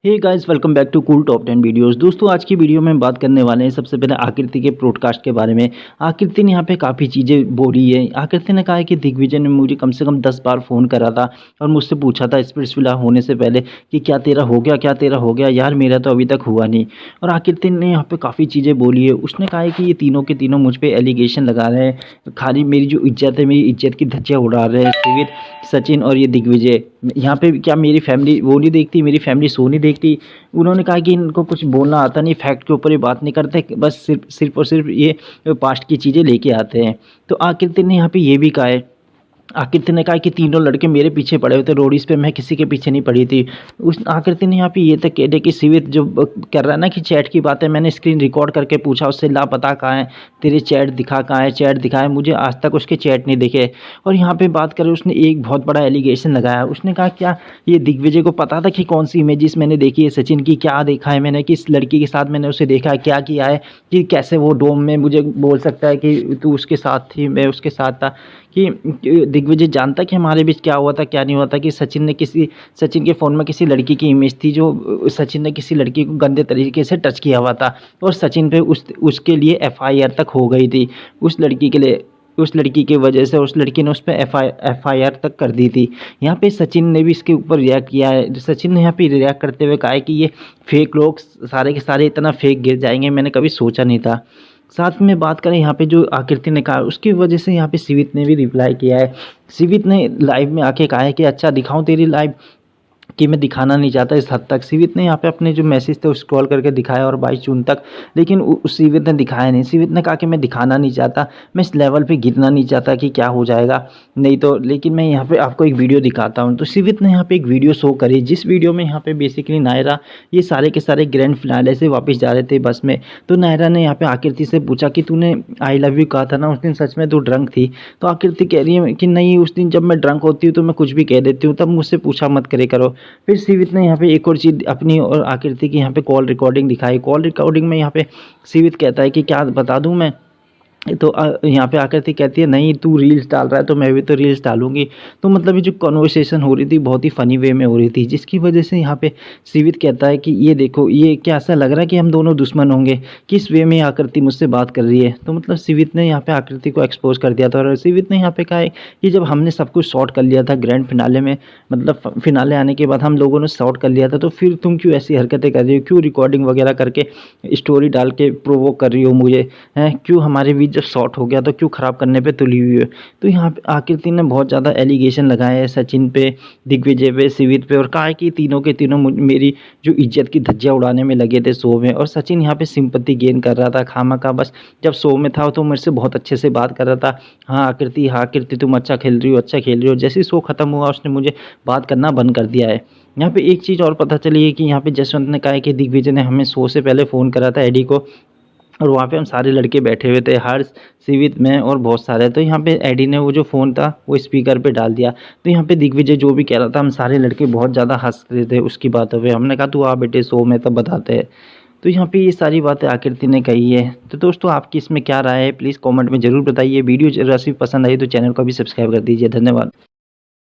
Hey guys, welcome back to cool top 10 videos. दोस्तों, आज की वीडियो में बात करने वाले हैं सबसे पहले आकृति के पॉडकास्ट के बारे में। आकृति ने यहाँ पे काफ़ी चीज़ें बोली है। आकृति ने कहा है कि दिग्विजय ने मुझे कम से कम 10 बार फ़ोन करा था और मुझसे पूछा था स्पिट्सविला होने से पहले कि क्या तेरा हो गया, क्या तेरा हो गया यार, मेरा तो अभी तक हुआ नहीं। और आकृति ने यहाँ पे काफ़ी चीज़ें बोली है। उसने कहा है कि ये तीनों के तीनों मुझ पे एलिगेशन लगा रहे हैं, खाली मेरी जो इज्जत है, मेरी इज्जत की धज्जियाँ उड़ा रहे हैं शिविर, सचिन और ये दिग्विजय। यहाँ पे क्या मेरी फैमिली वो नहीं देखती, मेरी फैमिली सो नहीं देखती। उन्होंने कहा कि इनको कुछ बोलना आता नहीं, फैक्ट के ऊपर ये बात नहीं करते, बस सिर्फ और सिर्फ ये पास्ट की चीज़ें लेके आते हैं। तो आकृति ने यहाँ पे ये भी कहा है, आकृति ने कहा कि तीनों लड़के मेरे पीछे पड़े हुए थे रोडीज़ पे, मैं किसी के पीछे नहीं पड़ी थी। उस आकृति ने यहाँ पे ये तक कह दिया कि शिविर जो कर रहा है ना कि चैट की बात है, मैंने स्क्रीन रिकॉर्ड करके पूछा उससे, लापता कहाँ है, तेरे चैट दिखा कहाँ है, चैट दिखाए, मुझे आज तक उसके चैट नहीं दिखे। और यहाँ पे बात करें, उसने एक बहुत बड़ा एलिगेशन लगाया। उसने कहा क्या ये दिग्विजय को पता था कि कौन सी इमेजेस मैंने देखी है सचिन की, क्या देखा है मैंने, किस लड़की के साथ मैंने उसे देखा है, क्या किया है, कि कैसे वो डोम में मुझे बोल सकता है कि तू उसके साथ थी, मैं उसके साथ था। कि दिग्विजय जानता कि हमारे बीच क्या हुआ था, क्या नहीं हुआ था, कि सचिन के फ़ोन में किसी लड़की की इमेज थी, जो सचिन ने किसी लड़की को गंदे तरीके से टच किया हुआ था और सचिन पे उसके लिए एफआईआर तक हो गई थी उस लड़की के लिए। उस लड़की की वजह से उस लड़की ने उस पर एफआईआर तक कर दी थी। यहाँ पे सचिन ने भी इसके ऊपर रिएक्ट किया है। सचिन ने यहाँ पे रिएक्ट करते हुए कहा है कि ये फेक लोग सारे के सारे इतना फेक गिर जाएंगे, मैंने कभी सोचा नहीं था। साथ में बात करें यहाँ पे जो आकृति ने कहा, उसकी वजह से यहाँ पे सिवित ने भी रिप्लाई किया है। सिवित ने लाइव में आके कहा है कि अच्छा दिखाऊं तेरी लाइव, कि मैं दिखाना नहीं चाहता इस हद तक। सिवित ने यहाँ पे अपने जो मैसेज थे स्क्रॉल करके दिखाया और 22 जून तक, लेकिन सिवित ने दिखाया नहीं। सिवित ने कहा कि मैं दिखाना नहीं चाहता, मैं इस लेवल पे गिरना नहीं चाहता कि क्या हो जाएगा, नहीं तो लेकिन मैं यहाँ पे आपको एक वीडियो दिखाता हूँ। तो सिवित ने यहाँ पे एक वीडियो शो करी, जिस वीडियो में यहाँ पे बेसिकली नायरा ये सारे के सारे ग्रैंड फिनाले से वापस जा रहे थे बस में। तो नायरा ने यहाँ पे आकृति से पूछा कि तूने आई लव यू कहा था ना उस दिन, सच में तू ड्रंक थी? तो आकृति कह रही है कि नहीं, उस दिन जब मैं ड्रंक होती हूँ तो मैं कुछ भी कह देती हूँ, तब मुझसे पूछा मत करे करो। फिर सिवित ने यहाँ पे एक और चीज़ अपनी और आकृति की यहाँ पे कॉल रिकॉर्डिंग दिखाई। कॉल रिकॉर्डिंग में यहाँ पे सिवित कहता है कि क्या बता दूँ मैं, तो यहाँ पे आकृति कहती है नहीं तू रील्स डाल रहा है तो मैं भी तो रील्स डालूंगी। तो मतलब ये जो कन्वर्सेशन हो रही थी बहुत ही फ़नी वे में हो रही थी, जिसकी वजह से यहाँ पे सिवित कहता है कि ये देखो, ये क्या ऐसा लग रहा है कि हम दोनों दुश्मन होंगे, किस वे में आकृति मुझसे बात कर रही है। तो मतलब सिवित ने यहाँ पे आकृति को एक्सपोज कर दिया था। और सिवित ने यहाँ पे कहा है कि जब हमने सब कुछ शॉर्ट कर लिया था ग्रैंड फिनाले में, मतलब फिनाले आने के बाद हम लोगों ने शॉर्ट कर लिया था, तो फिर तुम क्यों ऐसी हरकतें कर रही हो, क्यों रिकॉर्डिंग वगैरह करके स्टोरी डाल के प्रोवोक कर रही हो मुझे, हैं क्यों, हमारे बीच जब शॉर्ट हो गया तो क्यों ख़राब करने पे तुली हुई है। तो यहाँ पे आकृति ने बहुत ज़्यादा एलिगेशन लगाए हैं सचिन पे, दिग्विजय पे, सिवित पे, और कहा है कि तीनों के तीनों मेरी जो इज्जत की धज्जियाँ उड़ाने में लगे थे शो में। और सचिन यहाँ पे सिंपत्ति गेन कर रहा था खामखा, बस जब शो में था तो मेरे से बहुत अच्छे से बात कर रहा था, हाँ आकृति तुम अच्छा खेल रही हो, अच्छा खेल रही हो। जैसे ही शो ख़त्म हुआ उसने मुझे बात करना बंद कर दिया है। यहाँ पे एक चीज़ और पता चली है कि यहाँ पे जसवंत ने कहा है कि दिग्विजय ने हमें शो से पहले फ़ोन करा था एडी को, और वहाँ पे हम सारे लड़के बैठे हुए थे, हर्ष, सिवित, मैं और बहुत सारे। तो यहाँ पे एडी ने वो जो फ़ोन था वो स्पीकर पे डाल दिया। तो यहाँ पे दिग्विजय जो भी कह रहा था, हम सारे लड़के बहुत ज़्यादा हंस रहे थे उसकी बातों पे। हमने कहा तू आ बेटे शो में तब बताते हैं। तो यहाँ पे ये सारी बातें आकृति ने कही है। तो दोस्तों, आपकी इसमें क्या राय है प्लीज़ कॉमेंट में ज़रूर बताइए। वीडियो रेसिपी पसंद आई तो चैनल को भी सब्सक्राइब कर दीजिए। धन्यवाद।